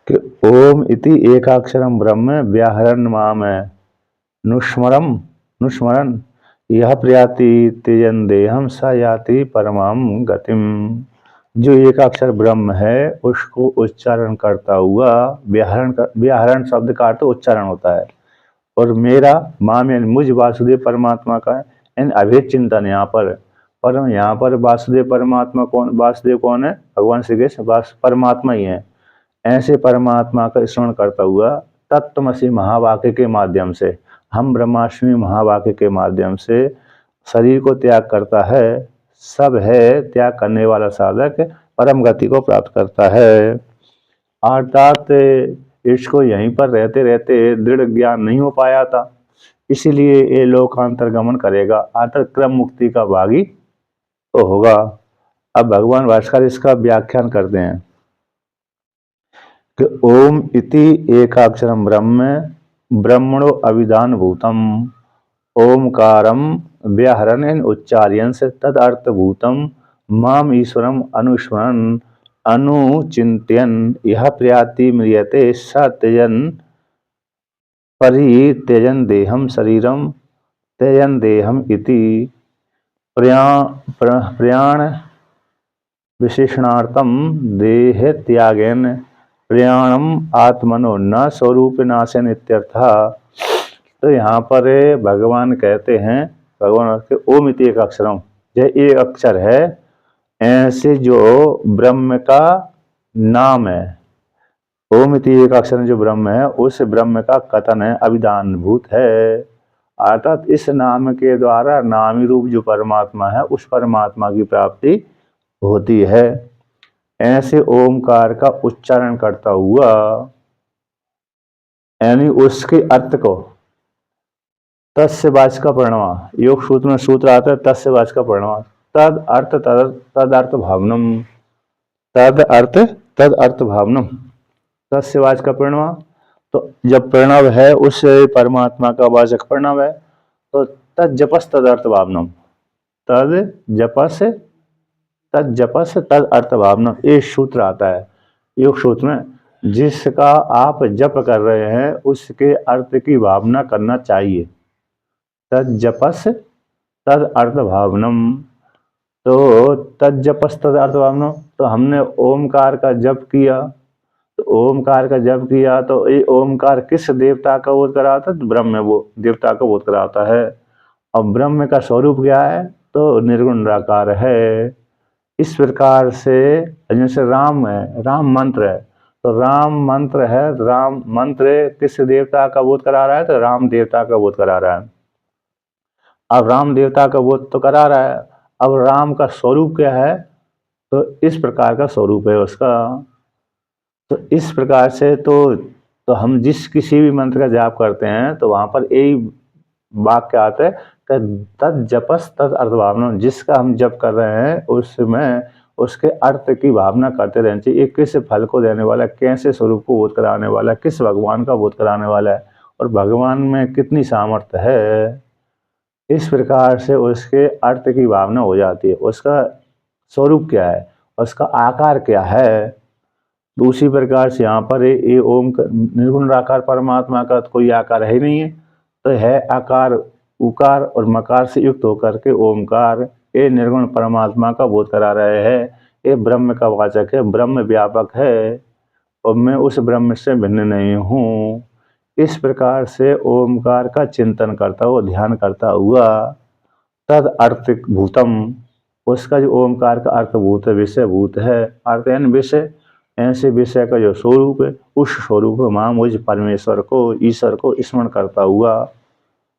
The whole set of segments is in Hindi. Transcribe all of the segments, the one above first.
कि ओम इति एकाक्षरम ब्रह्म व्याहरण माम नुस्मरम नुस्मरन यह प्रयाति त्यजन देहम स याति परमाम गतिम। जो एकाक्षर ब्रह्म है उसको उच्चारण करता हुआ व्याहरण शब्द का अर्थ उच्चारण होता है। और मेरा माम यानी मुझ वासुदेव परमात्मा का इन अभेद चिंतन यहाँ पर वासुदेव परमात्मा वासुदेव कौन है? भगवान श्री कृष्ण परमात्मा ही है। ऐसे परमात्मा का स्मरण करता हुआ तत्त्वमसि महावाक्य के माध्यम से, हम ब्रह्माष्टमी महावाक्य के माध्यम से शरीर को त्याग करता है। सब है त्याग करने वाला साधक परम गति को प्राप्त करता है। अर्थात इसको यहीं पर रहते रहते दृढ़ ज्ञान नहीं हो पाया था, इसीलिए ये लोकांतर गमन करेगा, अर्थात क्रम मुक्ति का भागी तो होगा। अब भगवान भास्कर इसका व्याख्यान करते हैं कि ओम इति एकाक्षरम ब्रह्म ब्रह्मणो अभिधान भूतम ओमकारम व्याहरण उच्चार्यन से तद अर्थभूतम माम ईश्वरम अनुस्मरण अनुचिंत्यन यह प्रयाति म्रियते स त्यजन परित्यजन देहम शरीरम त्यजन देहम इति प्रयाण विशेषणार्थम देह त्यागेन प्रयाणम आत्मनो न स्वरूप नाशन इत्यर्थ। तो यहाँ पर भगवान कहते हैं, भगवान के ओम इति एक अक्षरम, यह एक अक्षर है ऐसे जो ब्रह्म का नाम है। ओम इति एक अक्षर जो ब्रह्म है उस ब्रह्म का कथन है, अभिधानभूत है। अर्थात इस नाम के द्वारा नामी रूप जो परमात्मा है उस परमात्मा की प्राप्ति होती है। ऐसे ओमकार का उच्चारण करता हुआ यानी उसके अर्थ को तस्य वाच का परिणाम, योग सूत्र में सूत्र आता है तस्य वाच का परिणाम तद अर्थ भावनम, तद अर्थ भावनम तस्य वाच का परिणाम। तो जब प्रणव है उस परमात्मा का वाचक प्रणव है तो तद जपस तद अर्थ भावनम, तद जपस तद अर्थ भावनम ये सूत्र आता है योग सूत्र में। जिसका आप जप कर रहे हैं उसके अर्थ की भावना करना चाहिए। तद जपस तद अर्थ भावनम, तो तद जपस तद अर्थ भावनम, तो हमने ओमकार का जप किया, तो ओमकार का जप किया तो ये ओमकार किस देवता का बोध कराता है? तो ब्रह्म वो देवता का बोध कराता है। और ब्रह्म का स्वरूप क्या है? तो निर्गुण निराकार है। इस प्रकार से जैसे राम है, राम मंत्र है, तो राम मंत्र है, राम मंत्र किस देवता का बोध करा रहा है? तो राम देवता का बोध करा रहा है। अब राम देवता का बोध तो करा रहा है, अब राम का स्वरूप क्या है? तो इस प्रकार का स्वरूप है उसका। तो इस प्रकार से तो हम जिस किसी भी मंत्र का जाप करते हैं तो वहां पर यही वाक्य आता है कि तद जपस तद अर्थ भावना, जिसका हम जप कर रहे हैं उसमें उसके अर्थ की भावना करते रहना चाहिए। ये किस फल को देने वाला है, कैसे स्वरूप को बोध कराने वाला है, किस भगवान का बोध कराने वाला है और भगवान में कितनी सामर्थ्य है। इस प्रकार से उसके अर्थ की भावना हो जाती है, उसका स्वरूप क्या है, उसका आकार क्या है। दूसरी प्रकार से यहाँ पर ये ओम निर्गुण निराकार परमात्मा का तो कोई आकार है ही नहीं है, तो है आकार उकार और मकार से युक्त होकर के ओमकार ये निर्गुण परमात्मा का बोध करा रहे हैं। ये ब्रह्म का वाचक है, ब्रह्म व्यापक है और मैं उस ब्रह्म से भिन्न नहीं हूँ। इस प्रकार से ओमकार का चिंतन करता हुआ, ध्यान करता हुआ तद अर्थ भूतम, उसका जो ओमकार का अर्थभूत है, विषय भूत है, अर्थ यानी विषय, ऐसे विषय का जो स्वरूप है उस स्वरूप मां मुझ परमेश्वर को, ईश्वर को स्मरण करता हुआ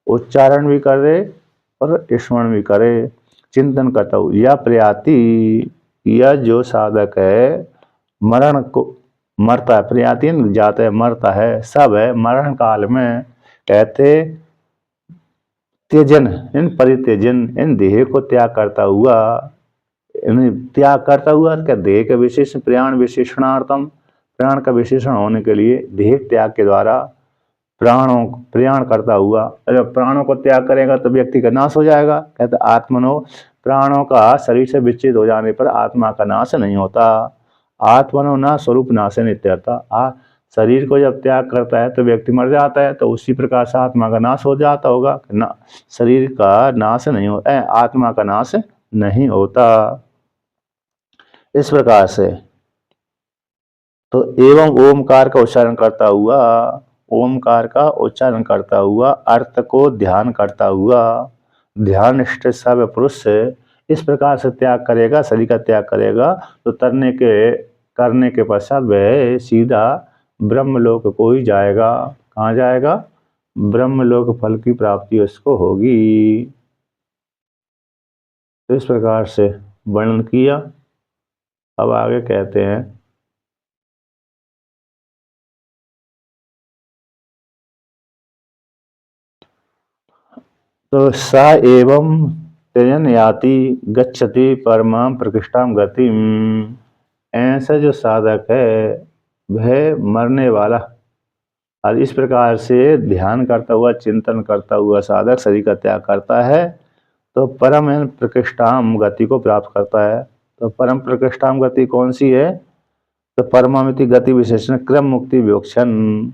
उच्चारण भी करे और स्मरण भी करे, चिंतन करता हुआ यह प्रयाति, यह जो साधक है मरण को मरता है, प्रयाति जाता है मरता है, सब है मरण काल में कहते त्यजन इन परित्यजन इन देह को त्याग करता हुआ क्या देह के विशेषण प्राण विशेषणार्थम, प्राण का विशेषण होने के लिए देह त्याग के द्वारा प्रयाण करता हुआ, अगर प्राणों को त्याग करेगा तो व्यक्ति का नाश हो जाएगा। कहते आत्मनो, प्राणों का शरीर से विच्छेद हो जाने पर आत्मा का नाश नहीं होता। आत्मनो न स्वरूप नाश नित्यर्थ, शरीर को जब त्याग करता है तो व्यक्ति मर जाता है, तो उसी प्रकार से आत्मा का नाश हो जाता होगा ना। शरीर का नाश नहीं होता है, आत्मा का नाश नहीं होता। इस प्रकार से तो एवं ओमकार का उच्चारण करता हुआ, ओमकार का उच्चारण करता हुआ, अर्थ को ध्यान करता हुआ, ध्यान निष्ठ सब पुरुष इस प्रकार से त्याग करेगा, शरीर का त्याग करेगा, तो करने के पश्चात वह सीधा ब्रह्मलोक को ही जाएगा। कहाँ जाएगा? ब्रह्मलोक फल की प्राप्ति उसको होगी। तो इस प्रकार से वर्णन किया। अब आगे कहते हैं, तो सा एवं त्यजन याति गच्छति परमां प्रकृष्टाम गतिम। ऐसा जो साधक है वह मरने वाला, और इस प्रकार से ध्यान करता हुआ, चिंतन करता हुआ साधक शरीर का त्याग करता है, तो परम प्रकृष्टाम गति को प्राप्त करता है। तो परम प्रकृष्टाम गति कौन सी है? तो परमामिति गति विशेषण क्रम मुक्ति विवक्षण।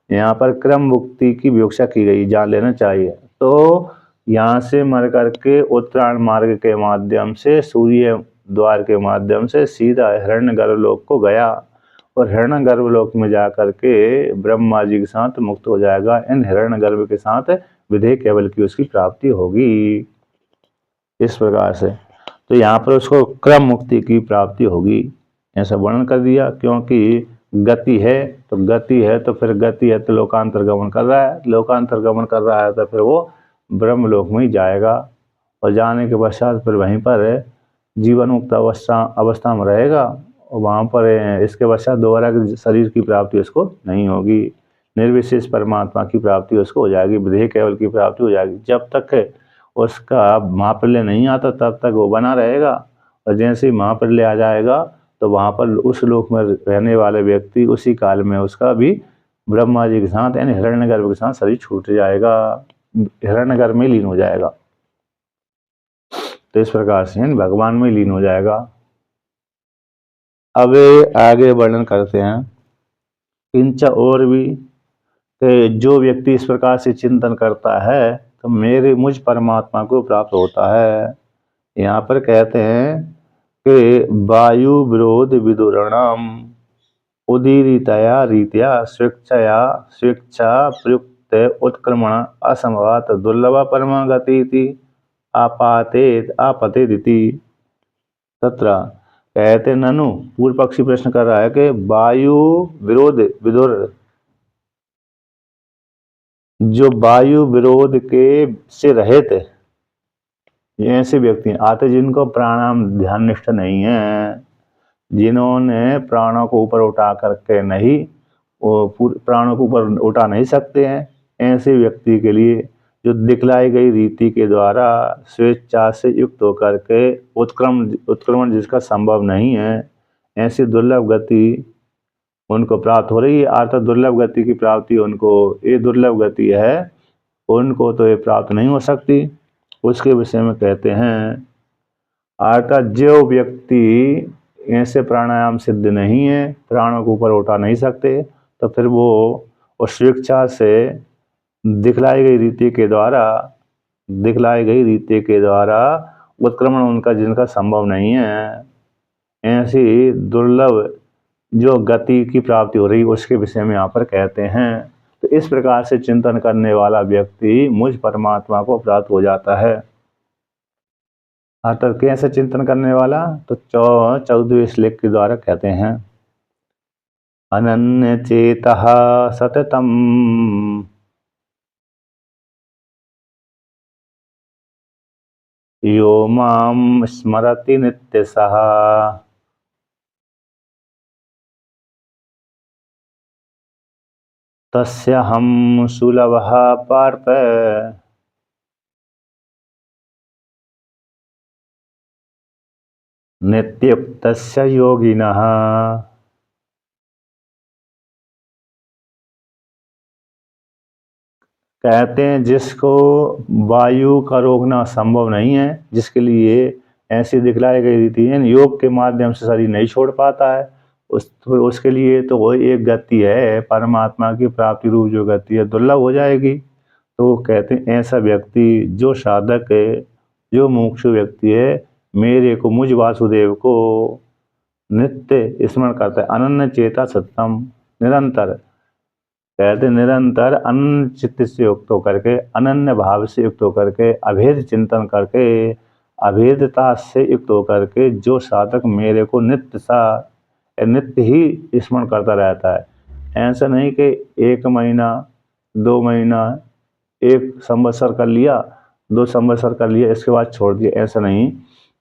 यहाँ पर क्रम मुक्ति की विवक्षा की गई, जान लेना चाहिए। तो यहाँ से मर करके उत्तरायण मार्ग के माध्यम से, सूर्य द्वार के माध्यम से सीधा हिरण्यगर्भ लोक को गया, और हिरण्यगर्भ लोक में जाकर के ब्रह्मा जी के साथ मुक्त हो जाएगा। इन हिरण्यगर्भ के साथ विधेय केवल की उसकी प्राप्ति होगी। इस प्रकार से तो यहाँ पर उसको क्रम मुक्ति की प्राप्ति होगी, ऐसा वर्णन कर दिया। क्योंकि गति है तो गति है, तो फिर गति है तो लोकांतर गमन कर रहा है, लोकांतर गमन कर रहा है तो फिर वो ब्रह्मलोक में ही जाएगा, और जाने के पश्चात फिर वहीं पर जीवन मुक्त अवस्था में रहेगा, और वहाँ पर इसके पश्चात दोबारा शरीर की प्राप्ति उसको नहीं होगी। निर्विशेष परमात्मा की प्राप्ति उसको हो जाएगी, विधेय केवल की प्राप्ति हो जाएगी। जब तक उसका महाप्रलय नहीं आता तब तक वो बना रहेगा, और जैसे ही महाप्रलय आ जाएगा तो वहाँ पर उस लोक में रहने वाले व्यक्ति उसी काल में उसका भी ब्रह्मा जी के साथ यानी हिरण्यगर्भ के साथ शरीर छूट जाएगा, हिरण्यगर्भ में लीन हो जाएगा। तो इस प्रकार से भगवान में लीन हो जाएगा। अब आगे वर्णन करते हैं, किंच और भी जो व्यक्ति इस प्रकार से चिंतन करता है तो मुझ परमात्मा को प्राप्त होता है। यहाँ पर कहते हैं कि वायु विरोध विदुरणम उदीरितया रीत्या स्वेच्छा प्रयुक्त उत्क्रमण असंभवात दुर्लभ परमागति आपतेदिति। तत्र कहते ननु, पूर्व पक्षी प्रश्न कर रहा है कि वायु विरोध विदुर, जो वायु विरोध के से रहित ऐसे व्यक्ति आते जिनको प्राणायाम ध्यान निष्ठ नहीं है, जिन्होंने प्राणों को ऊपर उठा करके नहीं, वो प्राणों को ऊपर उठा नहीं सकते हैं, ऐसे व्यक्ति के लिए जो दिखलाई गई रीति के द्वारा स्वेच्छा से युक्त होकर के उत्क्रमण जिसका संभव नहीं है, ऐसी दुर्लभ गति उनको प्राप्त हो रही है। अर्थात दुर्लभ गति की प्राप्ति उनको, ये दुर्लभ गति है, उनको तो ये प्राप्त नहीं हो सकती। उसके विषय में कहते हैं, अर्थात जो व्यक्ति ऐसे प्राणायाम सिद्ध नहीं है, प्राणों को ऊपर उठा नहीं सकते, तो फिर वो उस स्वेच्छा से दिखलाई गई रीति के द्वारा उत्क्रमण उनका जिनका संभव नहीं है, ऐसी दुर्लभ जो गति की प्राप्ति हो रही है उसके विषय में यहाँ पर कहते हैं। तो इस प्रकार से चिंतन करने वाला व्यक्ति मुझ परमात्मा को प्राप्त हो जाता है। अर्थात कैसे चिंतन करने वाला? तो 14वें श्लोक के द्वारा कहते हैं, अनन्य चेतः सततम यो मां स्मरति नित्यशः तस्यहं सुलभः पार्थ नित्युक्तस्य योगिनः। कहते हैं जिसको वायु का रोकना संभव नहीं है, जिसके लिए ऐसी दिखलाई गई रीति है, योग के माध्यम से शरीर नहीं छोड़ पाता है, उसके लिए तो वो एक गति है, परमात्मा की प्राप्ति रूप जो गति है दुर्लभ हो जाएगी। तो कहते हैं ऐसा व्यक्ति जो साधक है, जो मुमुक्षु व्यक्ति है, मेरे को, मुझ वासुदेव को नित्य स्मरण करता है, अनन्य चेता सततम, निरंतर, कहते निरंतर अनन्य चित्त से युक्त होकर के, अनन्य भाव से युक्त होकर के, अभेद चिंतन करके, अभेदता से युक्त होकर के जो साधक मेरे को नित्य ही स्मरण करता रहता है। ऐसा नहीं कि 1 महीना 2 महीना 1 संवत्सर कर लिया, 2 संवत्सर कर लिया, इसके बाद छोड़ दिया, ऐसा नहीं।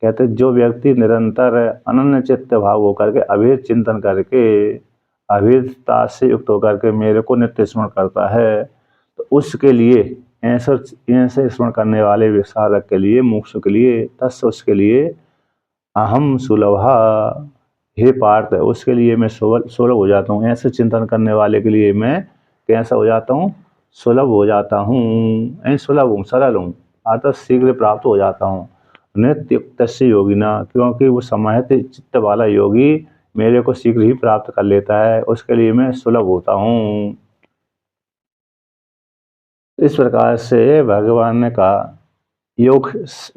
कहते जो व्यक्ति निरंतर अनन्य चित्त भाव होकर के, अभेद चिंतन करके, अभेदता से युक्त होकर के मेरे को नित्य स्मरण करता है, तो उसके लिए ऐसे स्मरण करने वाले साधक के लिए, मोक्ष के लिए, तस् उसके लिए अहम सुलभा, हे पार्थ, उसके लिए मैं सुलभ हो जाता हूँ। ऐसे चिंतन करने वाले के लिए मैं कैसा हो जाता हूँ? सुलभ हो जाता हूँ, सुलभ हूँ, सरल हूँ, अर्थात शीघ्र प्राप्त हो जाता हूँ। नित्य युक्त योगिना, क्योंकि वो समाहित चित्त वाला योगी मेरे को शीघ्र ही प्राप्त कर लेता है, उसके लिए मैं सुलभ होता हूँ। इस प्रकार से भगवान ने कहा, योग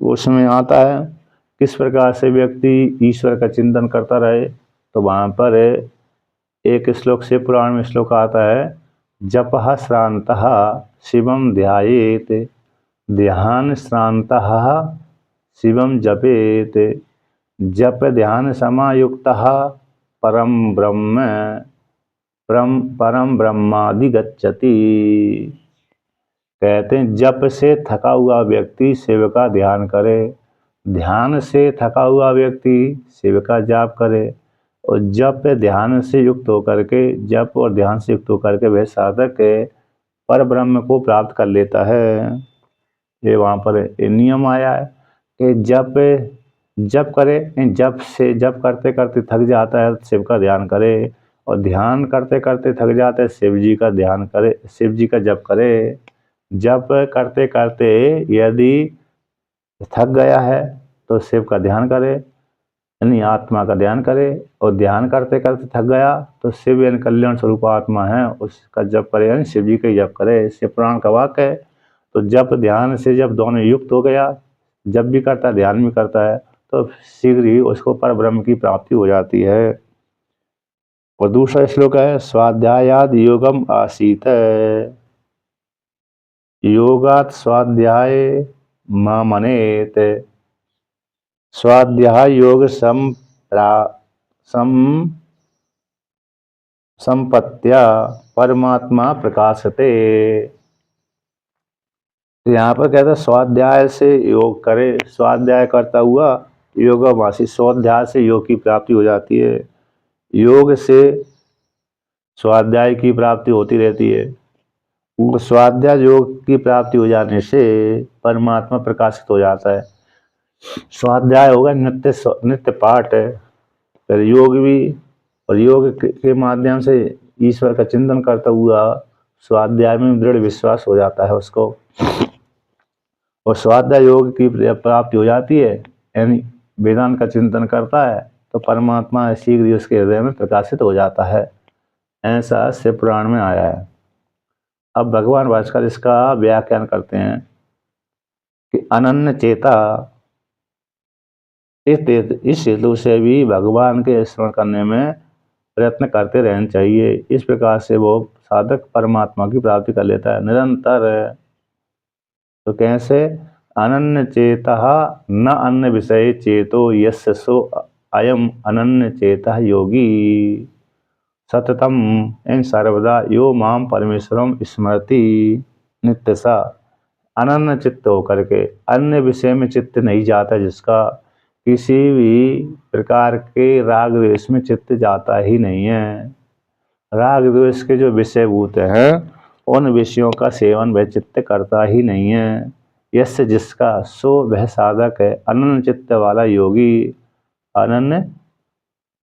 उसमें आता है किस प्रकार से व्यक्ति ईश्वर का चिंतन करता रहे। तो वहाँ पर एक श्लोक से, पुराण में श्लोक आता है, जपः श्रान्तः शिवम ध्यायेत, ध्यान श्रान्तः शिवम जपेत, जप ध्यान समायुक्तः परम ब्रह्मादिगच्छति। कहते हैं जप से थका हुआ व्यक्ति शिव का ध्यान करे, ध्यान से थका हुआ व्यक्ति शिव का जाप करे, और जप ध्यान से युक्त होकर के, जप और ध्यान से युक्त होकर के वह साधक पर ब्रह्म को प्राप्त कर लेता है। ये वहाँ पर नियम आया है कि जप करे, जप करते करते थक जाता है शिव का ध्यान करे, और ध्यान करते करते थक जाता है शिव जी का ध्यान करे, शिव जी का जप करे। जप करते करते यदि थक गया है तो शिव का ध्यान करे, यानी आत्मा का ध्यान करे, और ध्यान करते करते थक गया तो शिव यानी कल्याण स्वरूप आत्मा है उसका जप करे, यानी शिव जी का जप करे। शिव पुराण का वाक्य है। तो जप ध्यान से जब दोनों युक्त हो गया, जप भी करता है ध्यान भी करता है, तो शीघ्र ही उसको पर ब्रह्म की प्राप्ति हो जाती है। और दूसरा श्लोक है, स्वाध्यायाद योगम आसीत, योगात स्वाध्याय मनेत, स्वाध्याय योग संपत्त्या परमात्मा प्रकाशते। तो यहाँ पर कहता है स्वाध्याय से योग करे, स्वाध्याय करता हुआ योगमासी, स्वाध्याय से योग की प्राप्ति हो जाती है, योग से स्वाध्याय की प्राप्ति होती रहती है। स्वाध्याय योग की प्राप्ति हो जाने से परमात्मा प्रकाशित हो जाता है। स्वाध्याय होगा नित्य पाठ है, फिर योग भी, और योग के माध्यम से ईश्वर का चिंतन करता हुआ स्वाध्याय में दृढ़ विश्वास हो जाता है उसको, और स्वाध्याय योग की प्राप्ति हो जाती है, यानी वेदांत का चिंतन करता है तो परमात्मा शीघ्र ही उसके हृदय में प्रकाशित हो जाता है। ऐसा शिव पुराण में आया है। अब भगवान भास्कर इसका व्याख्यान करते हैं कि अनन्य चेता, इस हेतु से भी भगवान के स्मरण करने में प्रयत्न करते रहना चाहिए। इस प्रकार से वो साधक परमात्मा की प्राप्ति कर लेता है निरंतर। तो कैसे? अनन्य चेतः न अन्य विषय चेतो यस्य सो अयम अनन्य चेतः योगी सततम एन सर्वदा यो माम परमेश्वरम स्मृति नित्यसा। अनन्य चित्त होकर के, अन्य विषय में चित्त नहीं जाता, जिसका किसी भी प्रकार के राग द्वेष में चित्त जाता ही नहीं है। राग द्वेष के जो विषयभूत हैं उन विषयों का सेवन वह चित्त करता ही नहीं है। यस्य जिसका, सो वह साधक है अनन्य चित्त वाला योगी, अनन्य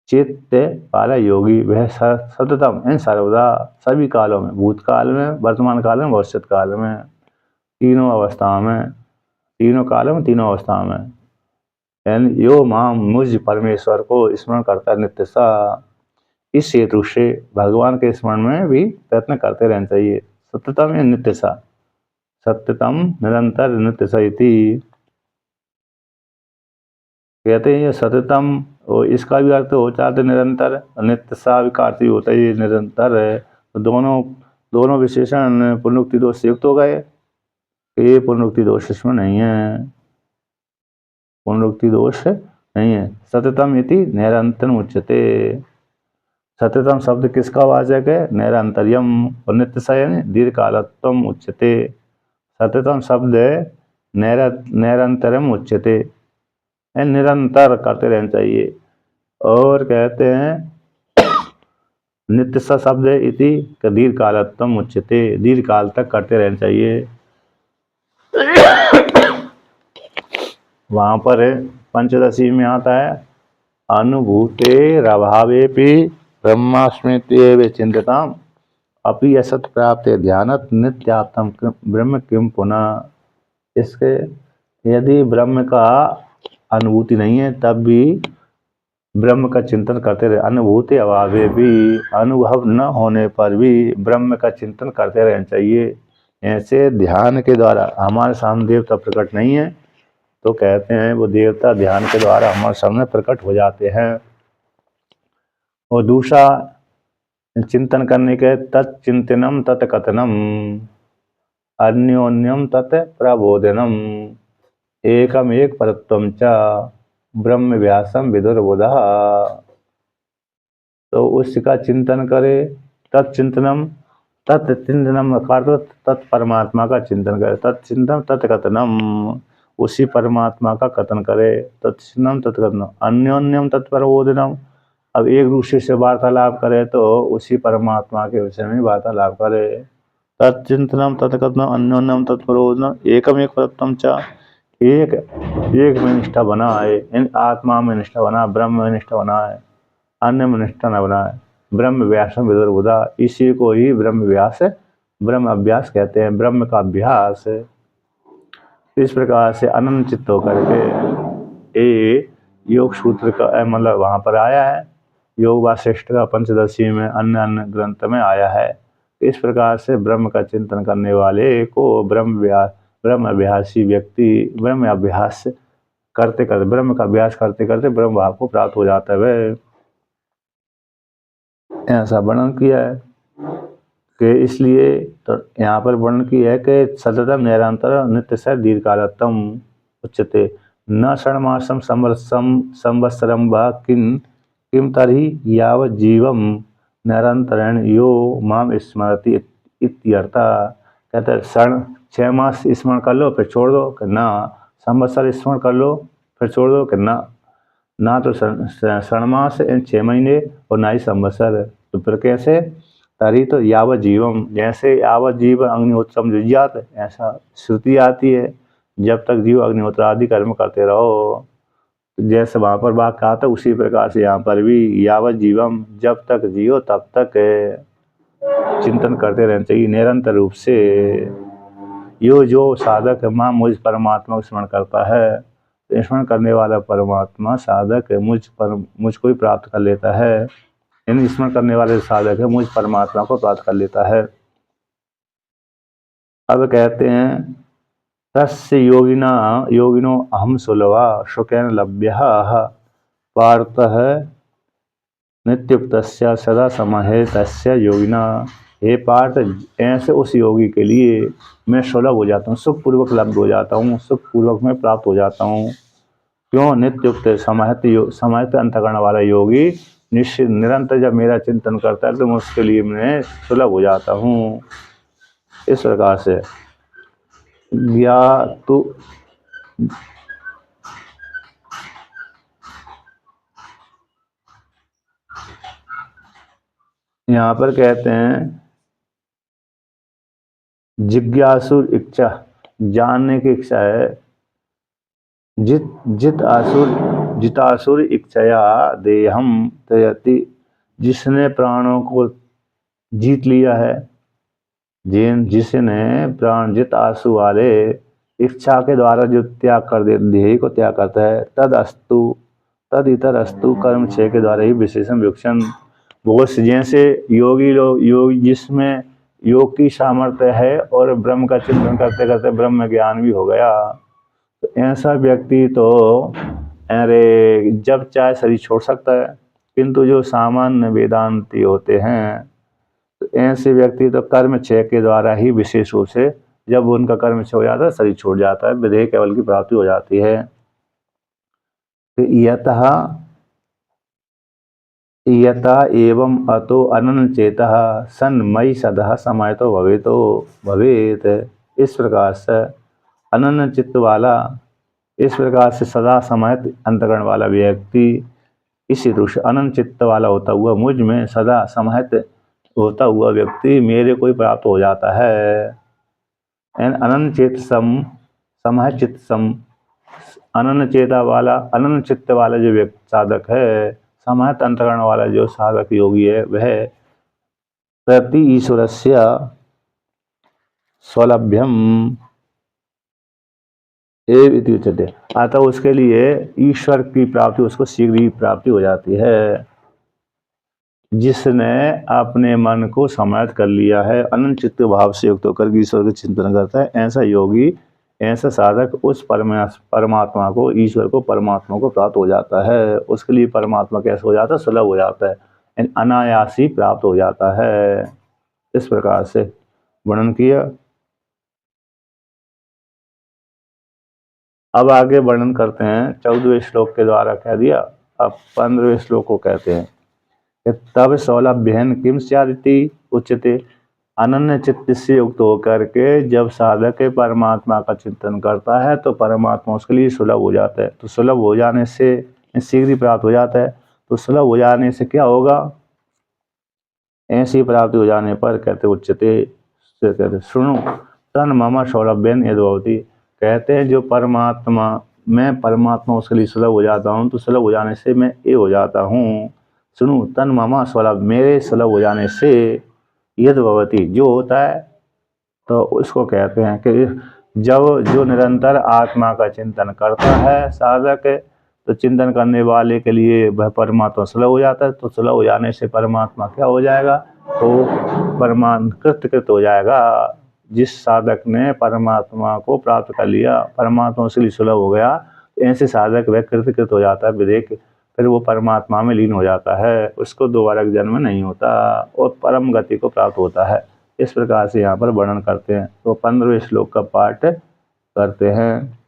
चित्त वाला योगी, वह सततम इन सर्वदा, सभी कालों में, भूतकाल में, वर्तमान काल में, भविष्य काल में, तीनों अवस्थाओं में, तीनों कालों में, तीनों अवस्थाओं में, यानी यो माम मुझ परमेश्वर को स्मरण करता है नित्य सा। इस हेतु से भगवान के स्मरण में भी प्रयत्न करते रहना चाहिए। सत्यतम या नित्य सा, सत्यतम निरंतर नित्य सा इति कहते हैं। ये सत्यतम और इसका भी अर्थ हो जाता है निरंतर, नित्य सा का अर्थ भी होता है ये निरंतर है। तो दोनों विशेषण पुनरुक्ति दोष से युक्त हो गए। ये पुनरुक्ति दोष इसमें नहीं है, पुनरुक्ति दोष नहीं है। सत्यतम इति निरंतर उच्यते। सत्यतम शब्द किसका वाचक है? निरंतर्यम। और नित्य सा यानी दीर्घकालत्वम उच्यते। सत्यतम शब्द निरंतरम उच्यते, निरंतर करते रहना चाहिए। और कहते हैं नित्य सा शब्द इति दीर्घ कालत्वम उच्यते, दीर्घ काल तक करते रहना चाहिए। वहां पर पंचदशी में आता है अनुभूतेरभावेपि ब्रह्मास्मित्येव चिंतताम अपि असत प्राप्त ध्यानत नित्यात्म ब्रह्म किम पुनः। इसके यदि ब्रह्म का अनुभूति नहीं है तब भी ब्रह्म का चिंतन करते रहे। अनुभूति अभावे भी, अनुभव न होने पर भी ब्रह्म का चिंतन करते रहना चाहिए। ऐसे ध्यान के द्वारा हमारे सामने देवता प्रकट नहीं है तो कहते हैं वो देवता ध्यान के द्वारा हमारे सामने प्रकट हो जाते हैं। और दूसरा चिंतन करने के तत्चिंतनम तत्कथनम अन्योन्यम तत् प्रबोधनम एकम एक परत्वम च ब्रह्म व्यासम विदुर्बुधा। तो उसका चिंतन करे, तत्चिंतनम तत्चिंतनम तत्परमात्मा का चिंतन करे, तत्चिंतन तत्कथनम उसी परमात्मा का कथन करे, तत्चिंतनम तत्कथनम अन्योन्यम तत्प्रबोधनम। अब एक दूसरे से वार्तालाप करे तो उसी परमात्मा के विषय में वार्तालाप करे। तत्चिंतनम तत्कथनम अन्योन्यम तत्प्रबोधनम एकम एक परत्वम च, एक में निष्ठा बना है, इन आत्मा में निष्ठा बना, ब्रह्म में निष्ठा बना है, अन्य में निष्ठा न बना है। ब्रह्म व्यासम विदुर्बुधा, इसी को ही ब्रह्म व्यास ब्रह्म अभ्यास कहते हैं, ब्रह्म का अभ्यास। इस प्रकार से अनंत चित्त होकर के ये योग सूत्र का मतलब वहाँ पर आया है, योग वासिष्ठ का पंचदशी में अन्य ग्रंथ में आया है। इस प्रकार से ब्रह्म का चिंतन करने वाले को ब्रह्म अभ्यासी व्यक्ति ब्रह्म अभ्यास करते करते ब्रह्म का अभ्यास करते करते ब्रह्म भाव को प्राप्त हो जाता है। ऐसा वर्णन किया है कि इसलिए तो यहाँ पर वर्णन किया है कि सततम निरंतर नित्य से दीर्घकालत्वम उच्यते न षण्मासम संवत्सरम व किम तर्हि यावत् जीवम निरंतरेण यो माम स्मरति इत्यर्था। कहते हैं 6 मास स्मरण कर लो फिर छोड़ दो कि ना, संवत्सर स्मरण कर लो फिर छोड़ दो कि ना तो 6 मास 6 महीने और ना ही संवत्सर। तो फिर कैसे? तरी तो यावत जीवम, जैसे यावत जीव अग्निहोत्रम जुज्यात, ऐसा श्रुति आती है जब तक जीव अग्निहोत्र आदि कर्म करते रहो। जैसे वहाँ पर बात कहा था उसी प्रकार से यहाँ पर भी यावत जीवम, जब तक जियो तब तक चिंतन करते रहना चाहिए निरंतर रूप से। यो जो साधक माँ मुझ परमात्मा को स्मरण करता है, स्मरण करने वाला परमात्मा साधक मुझको ही प्राप्त कर लेता है। यानी स्मरण करने वाले साधक है मुझ परमात्मा को प्राप्त कर लेता है। अब कहते हैं तस्य योगिनो अहम सुलभा सुखेन लभ्यः पार्थः नित्युक्तस्य सदा समाहितस्य योगिना। हे पार्थ, ऐसे उस योगी के लिए मैं सुलभ हो जाता हूँ, सुखपूर्वक लब्ध हो जाता हूँ, सुखपूर्वक में प्राप्त हो जाता हूँ। क्यों? नित्युक्त समाहित अंतकरण वाला योगी निश्चित निरंतर जब मेरा चिंतन करता है तो मैं उसके लिए मैं सुलभ हो जाता हूँ। इस प्रकार से या तो यहाँ पर कहते हैं जिज्ञासुर इच्छा, जानने की इच्छा है। जितासुर इच्छया देहम तयति, जिसने प्राणों को जीत लिया है, जिसने प्राण जित आंसू वाले इच्छा के द्वारा जो त्याग कर दे, देह को त्याग करता है, तद इतर अस्तु कर्म 6 के द्वारा ही विशेषण विवक्षण वो जैसे योगी लोग, योग जिसमें योग की सामर्थ्य है और ब्रह्म का चिंतन करते करते ब्रह्म ज्ञान भी हो गया, तो ऐसा व्यक्ति तो अरे जब चाहे शरीर छोड़ सकता है। किंतु जो सामान्य वेदांती होते हैं, तो ऐसे व्यक्ति तो कर्म क्षय के द्वारा ही विशेष रूप से, जब उनका कर्म क्षय हो जाता है शरीर छूट जाता है, विदेह केवल की प्राप्ति हो जाती है। तो यथा एवं अतो अनन चेतः सन मई सदा समय तो भवेत। इस प्रकार से अनन चित्त वाला, इस प्रकार से सदा समाहित अंतकरण वाला व्यक्ति इस हेतु से अनंत चित्त वाला होता हुआ, मुझ में सदा समाहित होता हुआ व्यक्ति मेरे को ही प्राप्त हो जाता है। अनंत चित्त सम समाहित चित्त सम, अनन्य चेता वाला, अनन्य चित्त वाला जो व्यक्ति साधक है, समाहित अंतकरण वाला जो साधक योगी है, वह प्रति ईश्वरस्य स्वलभ्यम एव इति उच्यते। अतः उसके लिए ईश्वर की प्राप्ति उसको शीघ्र ही प्राप्ति हो जाती है। जिसने अपने मन को समाहित कर लिया है, अनंत चित्त भाव से युक्त होकर ईश्वर का चिंतन करता है, ऐसा योगी, ऐसा साधक उस परमात्मा को, ईश्वर को, परमात्मा को प्राप्त हो जाता है। उसके लिए परमात्मा कैसे हो जाता है? सुलभ हो जाता है, अनायास ही प्राप्त हो जाता है। इस प्रकार से वर्णन किया। अब आगे वर्णन करते हैं। 14वें श्लोक के द्वारा कह दिया, अब 15वें श्लोक को कहते हैं कि तब सौलभ्यन किम स्यादिति उच्यते। अनन्य चित्त से युक्त होकर के जब साधक परमात्मा का चिंतन करता है तो परमात्मा उसके लिए सुलभ हो जाता है। तो सुलभ हो जाने से शीघ्र ही प्राप्त हो जाता है। तो सुलभ हो जाने से क्या होगा? ऐसी प्राप्ति हो जाने पर कहते उच्चते, कहते सुनो तन मम सौलभ्यन यदि, कहते हैं जो परमात्मा, मैं परमात्मा उसके लिए सुलभ हो जाता हूँ, तो सुलभ हो जाने से मैं ये हो जाता हूँ। सुनो तन मम सुलभ, मेरे सुलभ हो जाने से यद भवती, जो होता है, तो उसको कहते हैं कि जब जो निरंतर आत्मा का चिंतन करता है साधक, तो चिंतन करने वाले के लिए वह परमात्मा सुलभ हो जाता है। तो सुलभ हो जाने से परमात्मा क्या हो जाएगा? तो कृत हो जाएगा। जिस साधक ने परमात्मा को प्राप्त कर लिया, परमात्मा उसके लिए सुलभ हो गया, ऐसे साधक वह कृत हो जाता है, विदेक, फिर वो परमात्मा में लीन हो जाता है, उसको दोबारा जन्म नहीं होता और परम गति को प्राप्त होता है। इस प्रकार से यहाँ पर वर्णन करते हैं। तो 15वें श्लोक का पाठ करते हैं।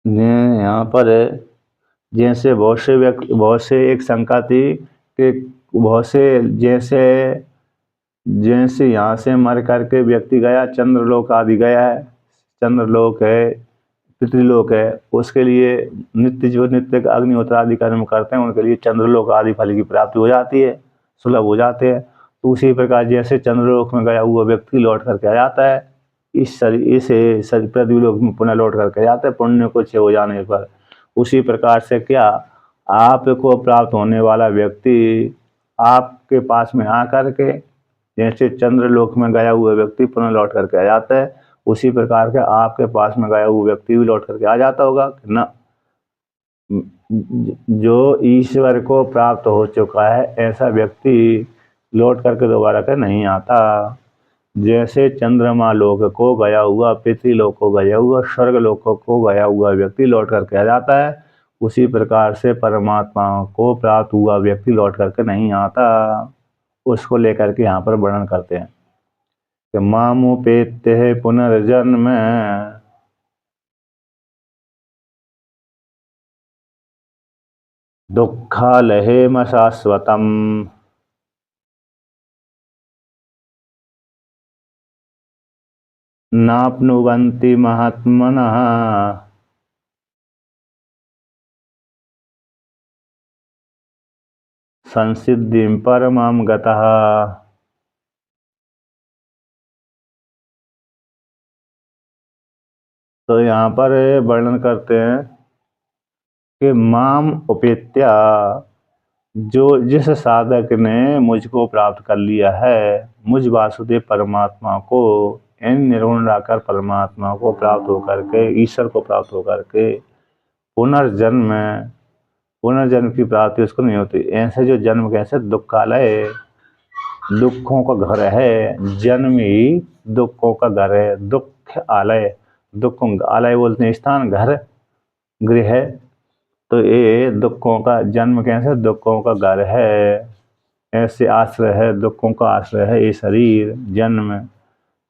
यहाँ पर जैसे बहुत से एक शंका थी कि बहुत से जैसे जैसे यहाँ से मर करके व्यक्ति गया, चंद्रलोक आदि गया है, चंद्रलोक है, पितृलोक है, उसके लिए जो नित्य अग्निहोत्र आदि कर्म करते हैं उनके लिए चंद्रलोक आदि फल की प्राप्ति हो जाती है, सुलभ हो जाते हैं। तो उसी प्रकार जैसे चंद्रलोक में गया हुआ व्यक्ति लौट करके आ जाता है, इस शरीर पृथ्वीलोक में पुनः लौट करके आ जाता है पुण्य को क्षय हो जाने पर। उसी प्रकार से क्या आपको प्राप्त होने वाला व्यक्ति आपके पास में आकर के, जैसे चंद्रलोक में गया हुआ व्यक्ति पुनः लौट करके आ जाता है, उसी प्रकार के आपके पास में गया हुआ व्यक्ति भी लौट करके आ जाता होगा ना। जो ईश्वर को प्राप्त हो चुका है ऐसा व्यक्ति लौट करके दोबारा कर नहीं आता। जैसे चंद्रमा लोक को गया हुआ, पृथ्वीलोक को गया हुआ, स्वर्ग लोक को गया हुआ व्यक्ति लौट करके आ जाता है, उसी प्रकार से परमात्मा को प्राप्त हुआ व्यक्ति लौट करके नहीं आता। उसको लेकर के यहाँ पर वर्णन करते हैं कि मामुपेत्य पुनर्जन्म दुःखालहेम शाश्वतम् नाप्नुवन्ति महात्मनः संसिद्धिं परमां गतः। तो यहाँ पर वर्णन करते हैं कि माम उपेत्या, जो जिस साधक ने मुझको प्राप्त कर लिया है, मुझ वासुदेव परमात्मा को, इन निर्गुण निराकार परमात्मा को प्राप्त होकर के, ईश्वर को प्राप्त होकर के पुनर्जन्म, पुनर्जन्म की प्राप्ति उसको नहीं होती। ऐसे जो जन्म कैसे दुखालय, दुखों का घर है, जन्म ही दुखों का घर है। दुख आलय, दुखों आलय बोलते हैं स्थान, घर, गृह। तो ये दुखों का जन्म कैसे दुखों का घर है, ऐसे आश्रय है, दुखों का आश्रय है ये शरीर जन्म।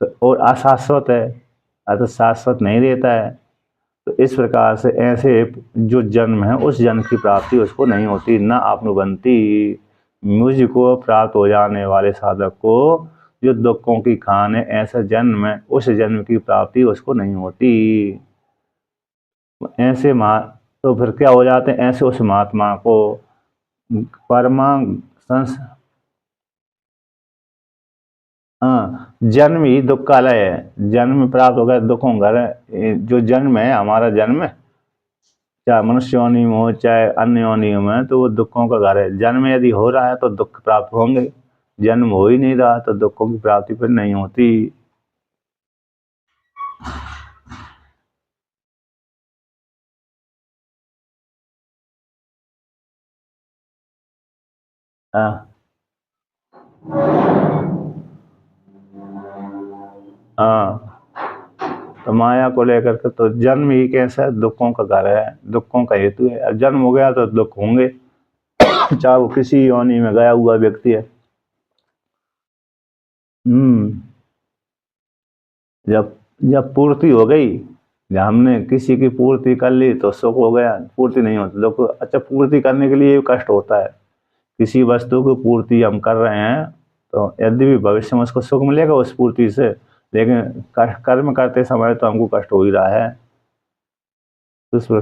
तो और अशाश्वत है, अर्थात शाश्वत नहीं रहता है। तो इस प्रकार से ऐसे जो जन्म है उस जन्म की प्राप्ति उसको नहीं होती, न आपनुबंती। मुझको प्राप्त हो जाने वाले साधक को जो दुखों की खान है ऐसा जन्म है, उस जन्म की प्राप्ति उसको नहीं होती। ऐसे तो फिर क्या हो जाते हैं, ऐसे उस महात्मा को परमा संस हाँ, जन्म ही दुख का लय है। जन्म प्राप्त हो गया दुखों घर है। जो जन्म है हमारा जन्म, चाहे मनुष्य योनि में हो चाहे अन्य योनि में, तो वो दुखों का घर है। जन्म यदि हो रहा है तो दुख प्राप्त होंगे, जन्म हो ही नहीं रहा तो दुखों की प्राप्ति फिर नहीं होती। हाँ हाँ, तो माया को लेकर के तो जन्म ही कैसा है दुखों का घर है, दुखों का हेतु है। अब जन्म हो गया तो दुख होंगे, चाहे वो किसी योनि में गया हुआ व्यक्ति है। जब जब पूर्ति हो गई, जब हमने किसी की पूर्ति कर ली तो सुख हो गया। पूर्ति नहीं होती दुख। अच्छा, पूर्ति करने के लिए कष्ट होता है। किसी वस्तु की पूर्ति हम कर रहे हैं तो यदि भी भविष्य में उसको सुख मिलेगा उस पूर्ति से, लेकिन कर्म करते समय तो हमको कष्ट हो ही रहा है। उस पर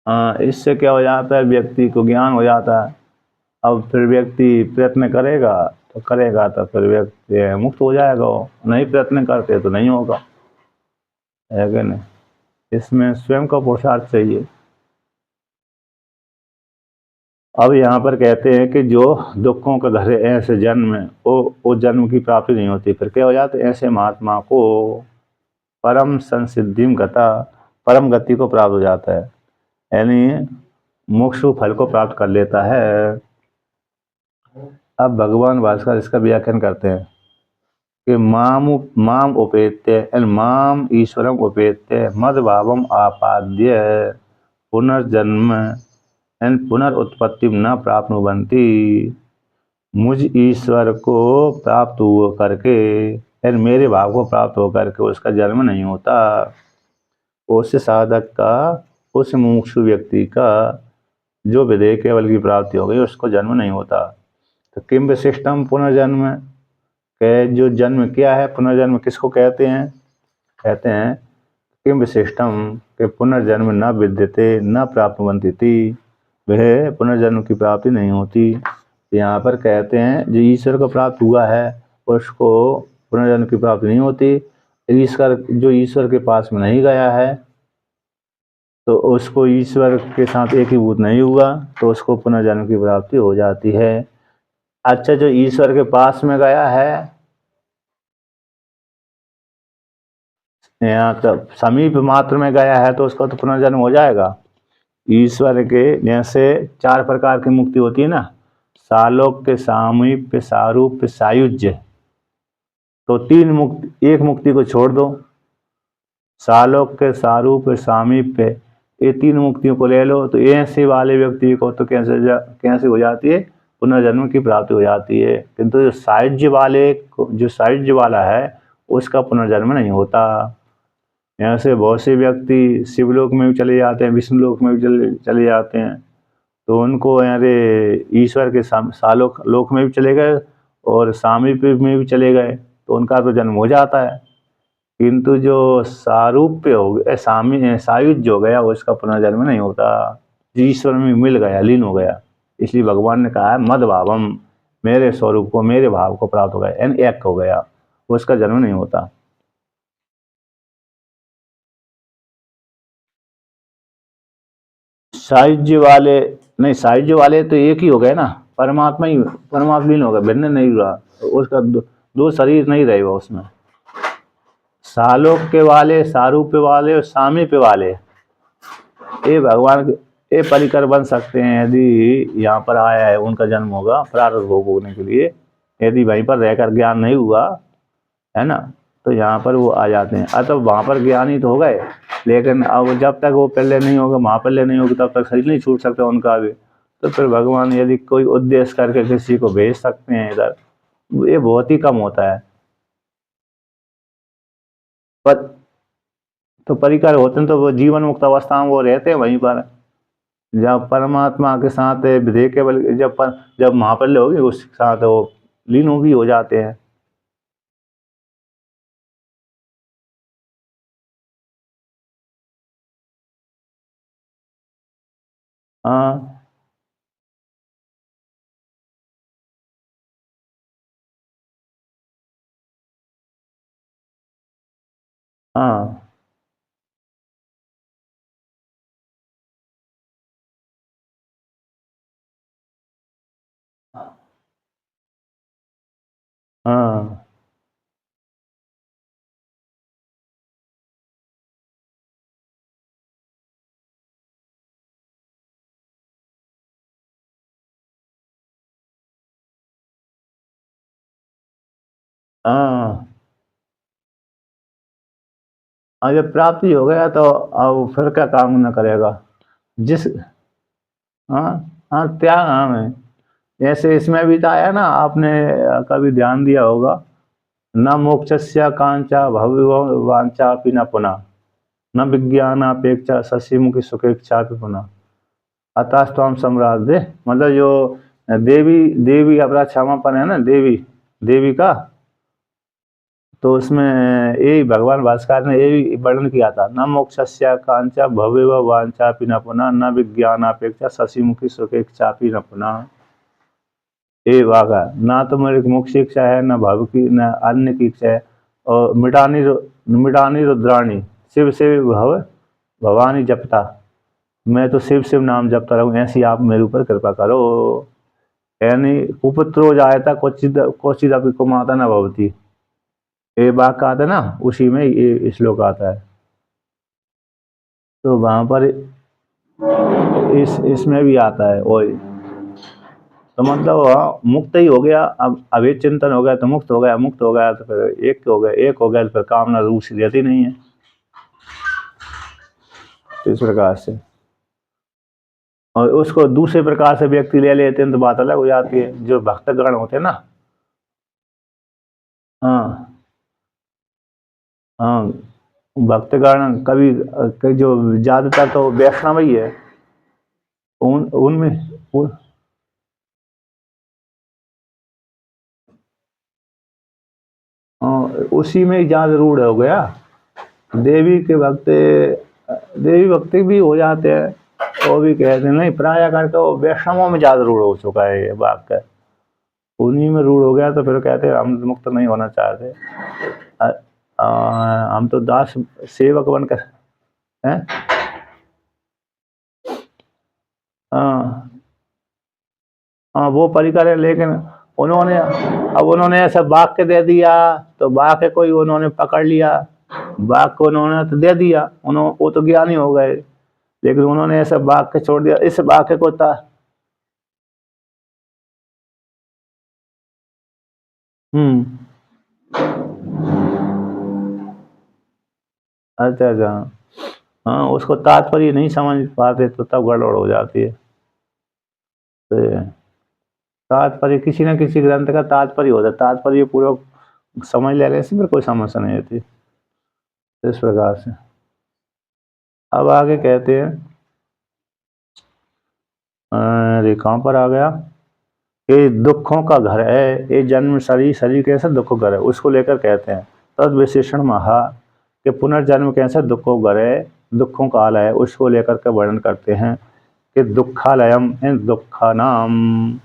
हाँ, इससे क्या हो जाता है, व्यक्ति को ज्ञान हो जाता है। अब फिर व्यक्ति प्रयत्न करेगा तो फिर व्यक्ति मुक्त हो जाएगा। वो नहीं प्रयत्न करते तो नहीं होगा, है कि नहीं। इसमें स्वयं का पुरुषार्थ चाहिए। अब यहाँ पर कहते हैं कि जो दुखों का घर है ऐसे जन्म में वो जन्म की प्राप्ति नहीं होती। फिर क्या हो जाता है, ऐसे महात्मा को परम संसिद्धिम गता, परम गति को प्राप्त हो जाता है, यानी मोक्ष फल को प्राप्त कर लेता है। अब भगवान भास्कर इसका व्याख्यान करते हैं कि माम उपेत्य, माम ईश्वरम उपेत्य मद भावम आपाद्य पुनर्जन्म पुनर्उत्पत्ति न प्राप्नुवन्ति। मुझ ईश्वर को प्राप्त हो करके मेरे भाव को प्राप्त हो करके उसका जन्म नहीं होता। उस साधक का, उस मुमुक्षु व्यक्ति का जो विधेय केवल की प्राप्ति हो गई उसको जन्म नहीं होता। तो किम विशिष्टम पुनर्जन्म, के जो जन्म क्या है, पुनर्जन्म किसको कहते हैं, कहते हैं किम विशिष्टम के पुनर्जन्म न विद्यते न प्राप्तवन्ति थी, वह पुनर्जन्म की प्राप्ति नहीं होती। यहाँ पर कहते हैं जो ईश्वर को प्राप्त हुआ है उसको पुनर्जन्म की प्राप्ति नहीं होती। ईश्वर जो ईश्वर के पास में नहीं गया है तो उसको ईश्वर के साथ एकीभूत नहीं हुआ तो उसको पुनर्जन्म की प्राप्ति हो जाती है। अच्छा, जो ईश्वर के पास में गया है, यहाँ तक समीप मात्र में गया है तो उसका तो पुनर्जन्म हो जाएगा। ईश्वर के जैसे 4 प्रकार की मुक्ति होती है ना, सालोक्य, सामीप्य, सारूप्य, सायुज्य। तो 3 मुक्ति, एक मुक्ति को छोड़ दो, सालोक्य, सारूप्य, सामीप्य, ये 3 मुक्तियों को ले लो तो ऐसे वाले व्यक्ति को तो कैसे हो जाती है, पुनर्जन्म की प्राप्ति हो जाती है। किंतु जो सायुज्य वाला है उसका पुनर्जन्म नहीं होता। ऐसे बहुत से व्यक्ति शिवलोक में भी चले जाते हैं, विष्णुलोक में भी चले जाते हैं, तो उनको अरे ईश्वर के सालोक लोक में भी चले गए और सामीप्य में भी चले गए तो उनका तो जन्म हो जाता है। किंतु जो सारूप्य हो गया, सायुज्य हो गया, उसका पुनर्जन्म नहीं होता। ईश्वर में मिल गया, लीन हो गया। इसलिए भगवान ने कहा है मद भावम, मेरे स्वरूप को, मेरे भाव को प्राप्त हो गया, यानी एक हो गया, उसका जन्म नहीं होता। सायुज्य वाले नहीं, सायुज्य वाले तो एक ही हो गए ना, परमात्मा ही परमात्मा लीन हो गया, भिन्न नहीं हुआ। तो उसका दो शरीर नहीं रहे वो उसमें, सालोक्य वाले, सारूप्य वाले और सामीप्य वाले, ये भगवान ये परिकर बन सकते हैं यदि यहाँ पर आया है, उनका जन्म होगा प्रारब्ध भोग होने के लिए। यदि वहीं पर रहकर ज्ञान नहीं हुआ है ना, तो यहाँ पर वो आ जाते हैं। अतः वहाँ पर ज्ञानी तो हो गए, लेकिन अब जब तक वो पहले नहीं होगा, महापल्य नहीं होगी, तब तक शरीर नहीं छूट सकता उनका भी। तो फिर भगवान यदि कोई उद्देश्य करके किसी को भेज सकते हैं इधर, ये बहुत ही कम होता है। पर तो परिकर होते हैं तो वो जीवन मुक्त अवस्था में वो रहते हैं वहीं पर, जब परमात्मा के साथ विधेय केवल जब महापल्य होगी उसके साथ वो लीन भी हो जाते हैं। हाँ हाँ हाँ हाँ। और जब प्राप्ति हो गया तो अब फिर क्या काम न करेगा जिस। हाँ हाँ, त्याग हाँ है। जैसे इसमें भी तो आया ना, आपने कभी ध्यान दिया होगा, न मोक्षस्य कांचा भव्य वांचा अपि न पुनः, न विज्ञानापेक्षा शशिमुखी सुखेक्षा भी पुनः, अतस्त्वं सम्राज्ञे। मतलब जो देवी देवी अपराध क्षमापन है ना, देवी देवी का, तो उसमें यही भगवान भास्कर ने यही वर्णन किया था, न मोक्षस्य कांचा भव्य वांचा न पुनः, न विज्ञानापेक्षा शशिमुखी सुखेक्षा न पुनः। ये वागा ना तो मेरी मोक्ष की इच्छा है, न भव की, न अन्य की इच्छा है। और मिटानी रुद्राणी शिव शिव भव भवानी जपता, मैं तो शिव शिव नाम जपता रहूं, ऐसी आप मेरे ऊपर कृपा करो। यानी कुपुत्रो जायता क्वचित क्वचित अपि कुमाता न भवती, ये वाक्य आता है ना, उसी में ये श्लोक आता है। तो वहां पर इसमें भी आता है। और तो मतलब मुक्त ही हो गया, अब अभेद चिंतन हो गया तो मुक्त हो गया, मुक्त हो गया तो फिर एक हो गया, एक हो गया तो फिर कामना रूप से रहती नहीं है। तो इस प्रकार से, और उसको दूसरे प्रकार से व्यक्ति ले लेते हैं तो बात अलग हो जाती है। जो भक्तगण होते हैं ना, हाँ हाँ, भक्तगण कभी जो ज्यादातर तो वैष्णव ही है, उन उनमें उन, उसी में ही ज्यादा रूढ़ हो गया। देवी के भक्त, देवी भक्ति भी हो जाते हैं, वो भी कहते हैं नहीं, प्राय करके वो वैष्णवों में ज्यादा रूढ़ हो चुका है ये वाक्य, उन्हीं में रूढ़ हो गया। तो फिर कहते हैं हम मुक्त नहीं होना चाहते, हम तो दास सेवक बनकर हैं। हाँ हाँ, वो परिकर है, लेकिन उन्होंने अब उन्होंने ऐसा वाक्य दे दिया, तो वाक्य कोई उन्होंने पकड़ लिया, वाक्य उन्होंने तो दे दिया, उन्होंने वो तो ज्ञानी हो गए, लेकिन उन्होंने ऐसा वाक्य छोड़ दिया, इस वाक्य को था। हम्म। अच्छा अच्छा। हाँ, उसको तात्पर्य नहीं समझ पाते तो तब गड़बड़ हो जाती है। तो तात्पर्य किसी न किसी ग्रंथ का तात्पर्य होता है, तात्पर्य पूरा समझ ले रहे फिर कोई समस्या नहीं होती। इस प्रकार से अब आगे कहते हैं, अरे कहाँ पर आ गया, ये दुखों का घर है, ये जन्म शरीर, शरीर कैसा दुखों घर है, उसको लेकर कहते हैं तद विशेषण महा, कि पुनर्जन्म कैसा दुखों घर है, दुखों का आलय है, उसको लेकर के वर्णन करते हैं कि दुखालयम, इन दुखा नाम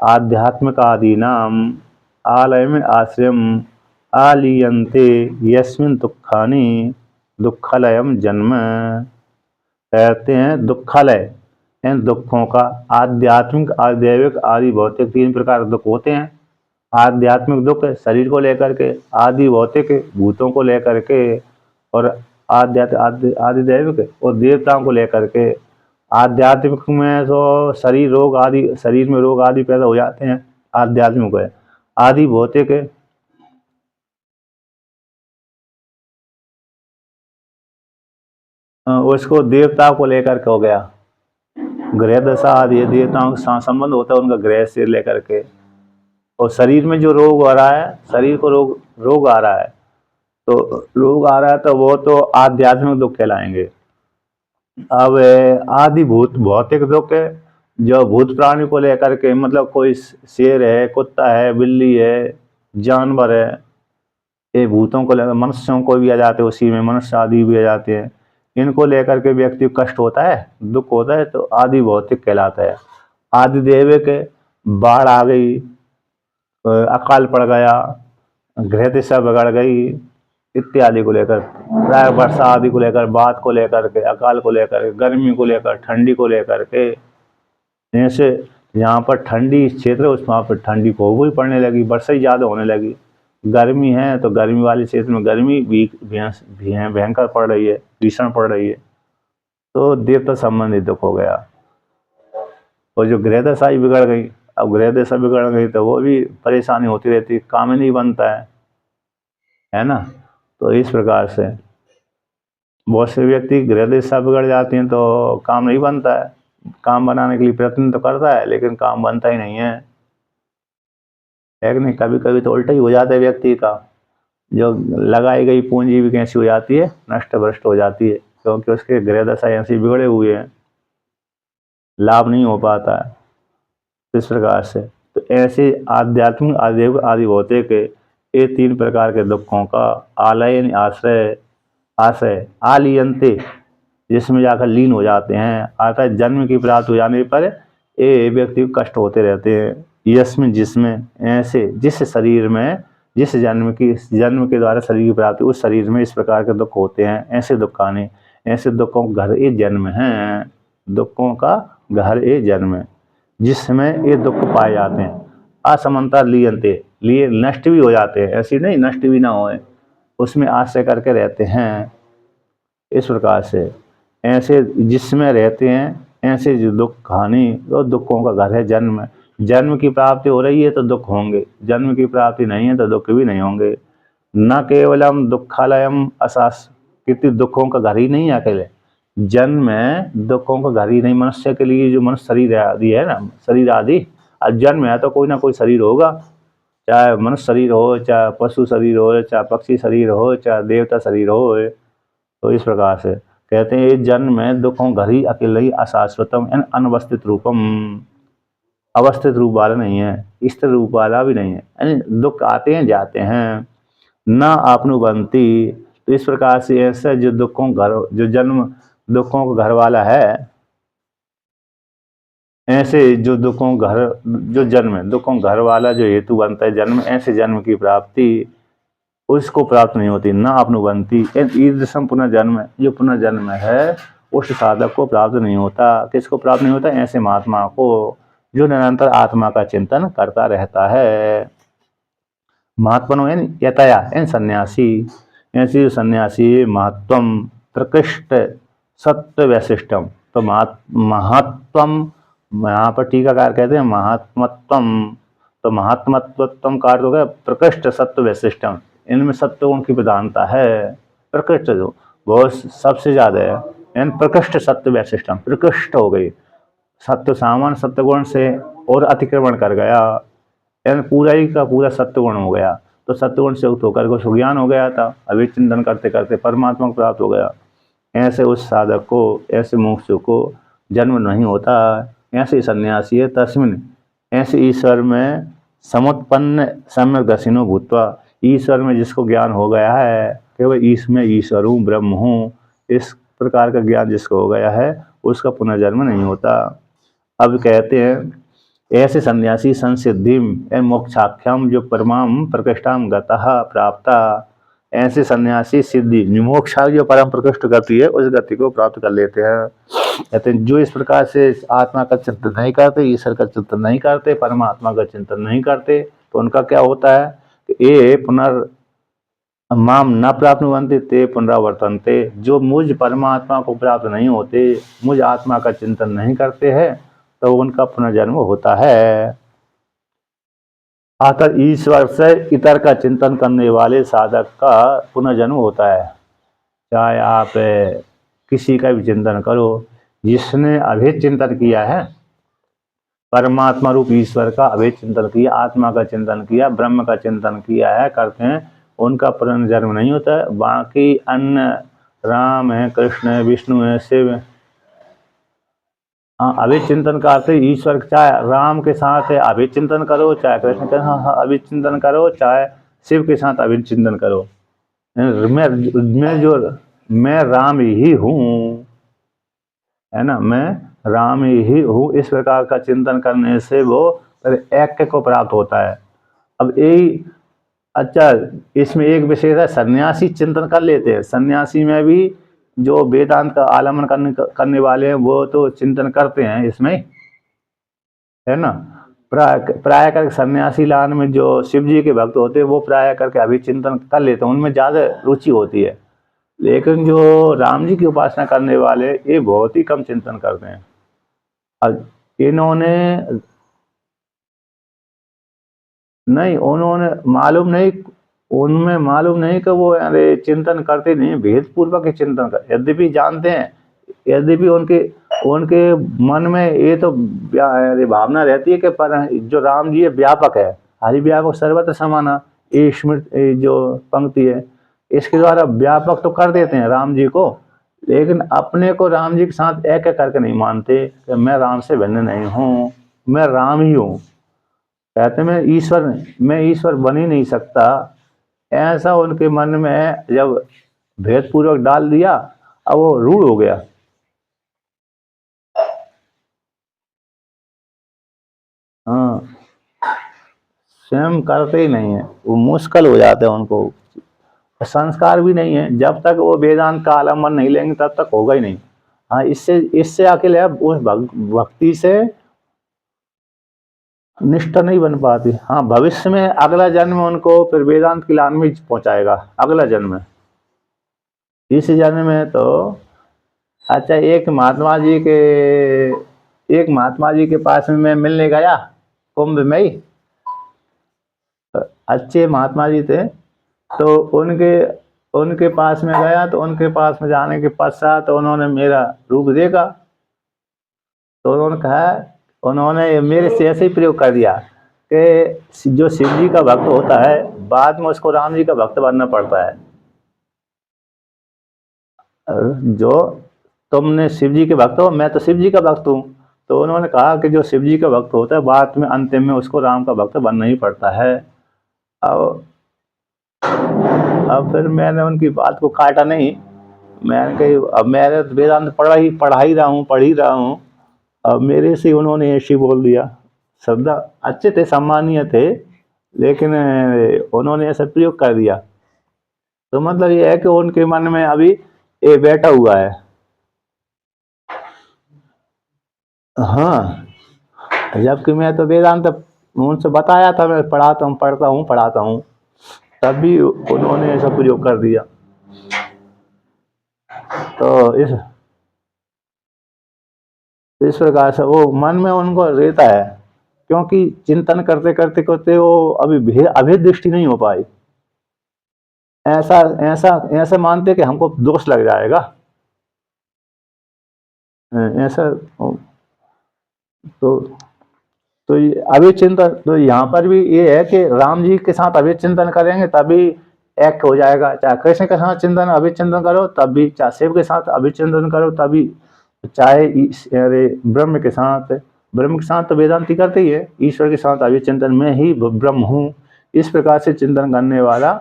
आध्यात्मिक आदि नाम आलय में आश्रयम आलियंते यस्मिन दुखानी दुखालयम जन्म। कहते हैं दुखालय, इन दुखों का, आध्यात्मिक, आदैविक, आदि भौतिक, तीन प्रकार के दुख होते हैं। आध्यात्मिक दुख शरीर को लेकर के, आदि भौतिक भूतों को लेकर के, और आदि दैविक और देवताओं को लेकर के। आध्यात्मिक में तो शरीर रोग आदि, शरीर में रोग आदि पैदा हो जाते हैं, आध्यात्मिक है। आदि भौतिक है, उसको देवताओं को लेकर के हो गया। ग्रह दशा आदि देवताओं के साथ संबंध होता है उनका ग्रह से लेकर के। और शरीर में जो रोग आ रहा है, शरीर को रोग आ रहा है, तो रोग आ रहा है तो वो तो आध्यात्मिक दुख कहलाएंगे। अब आदि भौतिक दुख है, जो भूत प्राणी को लेकर के, मतलब कोई शेर है, कुत्ता है, बिल्ली है, जानवर है, ये भूतों को लेकर, मनुष्यों को भी आ जाते हैं, उसी में मनुष्य आदि भी आ जाते हैं। इनको लेकर के व्यक्ति को कष्ट होता है, दुख होता है, तो आदि भौतिक कहलाता है। आदि दैविक, बाढ़ आ गई, अकाल पड़ गया, ग्रह दिशा बिगड़ गई, इत्यादि को लेकर, प्राय वर्षा आदि को लेकर, बात को लेकर के, अकाल को लेकर, गर्मी को लेकर, ठंडी को लेकर के। जैसे यहाँ पर ठंडी क्षेत्र है, वहाँ पर ठंडी खूब ही पड़ने लगी, वर्षा ही ज़्यादा होने लगी। गर्मी है तो गर्मी वाले क्षेत्र में गर्मी भी भयंकर पड़ रही है, भीषण पड़ रही है, तो देवता संबंधित दुख हो गया। और जो ग्रह दशा ही बिगड़ गई, अब ग्रह दशा बिगड़ गई तो वो भी परेशानी होती रहती, काम ही नहीं बनता है ना। तो इस प्रकार से बहुत से व्यक्ति ग्रह दशा बिगड़ जाती हैं तो काम नहीं बनता है। काम बनाने के लिए प्रयत्न तो करता है, लेकिन काम बनता ही नहीं है कि नहीं। कभी कभी तो उल्टा ही हो जाता है व्यक्ति का, जो लगाई गई पूंजी भी कैसी हो जाती है, नष्ट भ्रष्ट हो जाती है, क्योंकि उसके ग्रह दशा ऐसे बिगड़े हुए हैं, लाभ नहीं हो पाता है। इस प्रकार से तो ऐसे आध्यात्मिक आदि भौतिक ये तीन प्रकार के दुखों का आलयन आश्रय आलियंते, जिसमें जाकर लीन हो जाते हैं, अर्थात जन्म की प्राप्त हो जाने पर ये व्यक्ति को कष्ट होते रहते हैं। यस्मिन, जिसमें, ऐसे जिस शरीर में, जिस जन्म के द्वारा शरीर की प्राप्ति, उस शरीर में इस प्रकार के दुख होते हैं। ऐसे दुखाने, ऐसे दुखों का घर ये जन्म है, दुखों का घर ये जन्म है, जिसमें ये दुख पाए जाते हैं। असमानता लियंते, लिए नष्ट भी हो जाते हैं, ऐसी नहीं नष्ट भी ना होए, उसमें आश्रय करके रहते हैं। इस प्रकार से ऐसे जिसमें रहते हैं, ऐसे जो दुख हानि, तो दुखों का घर है जन्म। जन्म की प्राप्ति हो रही है तो दुख होंगे, जन्म की प्राप्ति नहीं है तो दुख भी नहीं होंगे। न केवलम दुखालयम असास, कितनी दुखों का घर ही नहीं है अकेले, जन्म में दुखों का घर ही नहीं। मनुष्य के लिए जो मनुष्य शरीर आदि है ना, शरीर आदि, अब जन्म है तो कोई ना कोई शरीर होगा, चाहे मनुष्य शरीर हो, चाहे पशु शरीर हो, चाहे पक्षी शरीर हो, चाहे देवता शरीर हो। तो इस प्रकार से कहते हैं, ये जन्म में दुखों घर ही अकेले ही अशाश्वतम, अनवस्थित रूपम, अवस्थित रूप वाला नहीं है, स्थिर रूप वाला भी नहीं है, यानी दुख आते हैं जाते हैं। न आपनुबंती, तो इस प्रकार से ऐसा जो दुखों घर, जो जन्म दुखों का घर वाला है, ऐसे जो दुखों घर, जो जन्म है दुखों घर वाला जो हेतु बनता है जन्म, ऐसे जन्म की प्राप्ति उसको प्राप्त नहीं होती। न आपनुबंती, ईदृशम पुनर्जन्म, जो पुनर्जन्म है उस साधक को प्राप्त नहीं होता। किसको प्राप्त नहीं होता? ऐसे महात्मा को, जो निरंतर आत्मा का चिंतन करता रहता है। महात्मनो यतया इन सन्यासी, ऐसी जो सन्यासी महत्वम प्रकृष्ट सत्य वैशिष्टम, तो महत्वम यहाँ पर टीकाकार कहते हैं महात्मत्वम, तो महात्मत्वम का अर्थ हो गया प्रकृष्ट सत्य वैशिष्टम, इनमें सत्य गुण की प्रधानता है। प्रकृष्ट जो बहुत सबसे ज्यादा है, यानी प्रकृष्ट सत्य वैशिष्टम, प्रकृष्ट हो गई, सत्य सामान्य सत्य गुण से और अतिक्रमण कर गया, यानी पूरा ही का पूरा सत्य गुण हो गया। तो सत्य गुण से युक्त होकर को ज्ञान हो गया था, अभी चिंतन करते करते परमात्मा को प्राप्त हो गया। ऐसे उस साधक को, ऐसे मोक्ष को जन्म नहीं होता। ऐसे सन्यासी है तस्मिन, ऐसे ईश्वर में समुत्पन्न सम्यक दर्शिनो भूतवा, ईश्वर में जिसको ज्ञान हो गया है केवल इसमें ईश्वर हूँ, ब्रह्म हूँ, इस प्रकार का ज्ञान जिसको हो गया है उसका पुनर्जन्म नहीं होता। अब कहते हैं ऐसे सन्यासी संसिद्धिम मोक्षाख्यम, जो परमाम प्रकृष्टाम गतः प्राप्ता, ऐसे सन्यासी सिद्धि मोक्षा जो परम प्रकृष्ट गति है उस गति को प्राप्त कर लेते हैं। कहते हैं जो इस प्रकार से आत्मा का चिंतन नहीं करते, ईश्वर का चिंतन नहीं करते, परमात्मा का चिंतन नहीं करते, तो उनका क्या होता है कि ये माम न प्राप्नुवन्ति ते पुनरावर्तन्ते, जो मुझ परमात्मा को प्राप्त नहीं होते, मुझ आत्मा का चिंतन नहीं करते हैं, तो उनका पुनर्जन्म होता है। अतः ईश्वर से इतर का चिंतन करने वाले साधक का पुनर्जन्म होता है। चाहे आप किसी का भी चिंतन करो, जिसने अभेद चिंतन किया है, परमात्मा रूप ईश्वर का अभेद चिंतन किया, आत्मा का चिंतन किया, ब्रह्म का चिंतन किया है, करते हैं, उनका पुनर्जन्म नहीं होता है। बाकी अन्य राम है, कृष्ण है, विष्णु है, शिव है, हाँ, अभेद चिंतन का अर्थ ईश्वर, चाहे राम के साथ अभेद चिंतन करो, चाहे कृष्ण के साथ अभेद चिंतन करो, चाहे शिव के साथ अभेद चिंतन करो। मैं राम ही हूँ, है ना, मैं राम ही हूँ, इस प्रकार का चिंतन करने से वो ऐक्य को प्राप्त होता है। अब यही, अच्छा, इसमें एक विशेष है, सन्यासी चिंतन कर लेते हैं। सन्यासी में भी जो वेदांत का आलम्बन करने वाले हैं वो तो चिंतन करते हैं इसमें, है ना। प्राय करके सन्यासी लान में जो शिव जी के भक्त होते हैं वो प्राय करके अभी चिंतन कर लेते हैं, उनमें ज़्यादा रुचि होती है। लेकिन जो राम जी की उपासना करने वाले, ये बहुत ही कम चिंतन करते हैं। और इन्होंने नहीं, उन्होंने मालूम नहीं, उनमें मालूम नहीं कि वो अरे चिंतन करते नहीं, भेद पूर्वक चिंतन कर, यद्यपि जानते हैं, यद्यपि उनके उनके मन में ये तो भावना रहती है कि पर जो राम जी है व्यापक है, हरि व्यापक सर्वत्र समाना, ये स्मृति जो पंक्ति है, इसके द्वारा व्यापक तो कर देते हैं राम जी को, लेकिन अपने को राम जी के साथ एक करके नहीं मानते कि मैं राम से भिन्न नहीं हूँ, मैं राम ही हूँ। कहते मैं ईश्वर बन ही नहीं सकता, ऐसा उनके मन में जब भेदपूर्वक डाल दिया, अब वो रूढ़ हो गया। हाँ, स्वयं करते ही नहीं है, वो मुश्किल हो जाता है उनको, संस्कार भी नहीं है। जब तक वो वेदांत का आलम्बन नहीं लेंगे तब तक होगा ही नहीं। हाँ, इससे इससे अकेले अब उस भक्ति से निष्ठा नहीं बन पाती। हाँ, भविष्य में अगला जन्म उनको फिर वेदांत की लान में पहुंचाएगा, अगला जन्म। इस जन्म में तो, अच्छा, एक महात्मा जी के पास में मैं मिलने गया कुंभ में ही, अच्छे महात्मा जी थे, तो उनके उनके पास में गया, तो उनके पास में जाने के पश्चात तो उन्होंने मेरा रूप देखा, तो उन्होंने कहा, उन्होंने मेरे से ऐसे ही प्रयोग कर दिया कि जो शिव जी का भक्त होता है बाद में उसको राम जी का भक्त बनना पड़ता है। जो तुमने शिव जी के भक्त हो, मैं तो शिव जी का भक्त हूँ, तो उन्होंने कहा कि जो शिव जी का भक्त होता है बाद में अंतिम में उसको राम का भक्त बनना ही पड़ता है। अब फिर मैंने उनकी बात को काटा नहीं, मैंने कही अब मैंने वेदांत पढ़ ही रहा हूँ, अब मेरे से उन्होंने ऐसे बोल दिया। शब्द अच्छे थे, सम्मानीय थे, लेकिन उन्होंने ऐसा प्रयोग कर दिया, तो मतलब ये है कि उनके मन में अभी ये बैठा हुआ है। हाँ, जबकि मैं तो वेदांत उनसे बताया था, मैं पढ़ाता हूँ, तब भी उन्होंने ऐसा प्रयोग कर दिया। तो इस प्रकार से वो मन में उनको रहता है, क्योंकि चिंतन करते करते करते वो अभी अभेद दृष्टि नहीं हो पाई। ऐसा ऐसा ऐसा मानते कि हमको दोष लग जाएगा, ऐसा। तो अभी चिंतन तो यहाँ पर भी ये है कि राम जी के साथ अभी चिंतन करेंगे तभी एक हो जाएगा, चाहे कृष्ण के साथ चिंतन अभी चिंतन करो तब भी, चाहे शिव के साथ अभी चिंतन करो तभी, चाहे ब्रह्म के साथ तो वेदांति करते ही है, ईश्वर के साथ अभी चिंतन में ही ब्रह्म हूँ, इस प्रकार से चिंतन करने वाला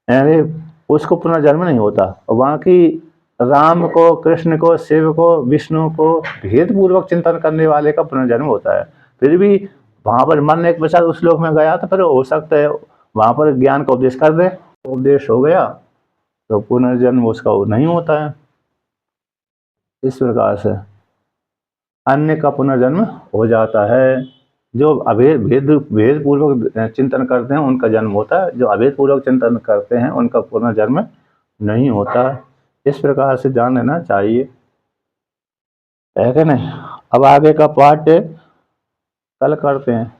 अरे उसको पुनर्जन्म नहीं होता। और बाकी राम को, कृष्ण को, शिव को, विष्णु को भेद पूर्वक चिंतन करने वाले का पुनर्जन्म होता है। फिर भी वहाँ पर मन एक बचा उस लोक में गया तो फिर हो सकता है वहाँ पर ज्ञान का उपदेश कर दे, उपदेश हो गया तो पुनर्जन्म उसका नहीं होता है। इस प्रकार से अन्य का पुनर्जन्म हो जाता है। जो भेद पूर्वक चिंतन करते हैं उनका जन्म होता है, जो अभेद पूर्वक चिंतन करते हैं उनका पुनर्जन्म नहीं होता। इस प्रकार से जान लेना चाहिए, है कि नहीं। अब आगे का पाठ कल करते हैं।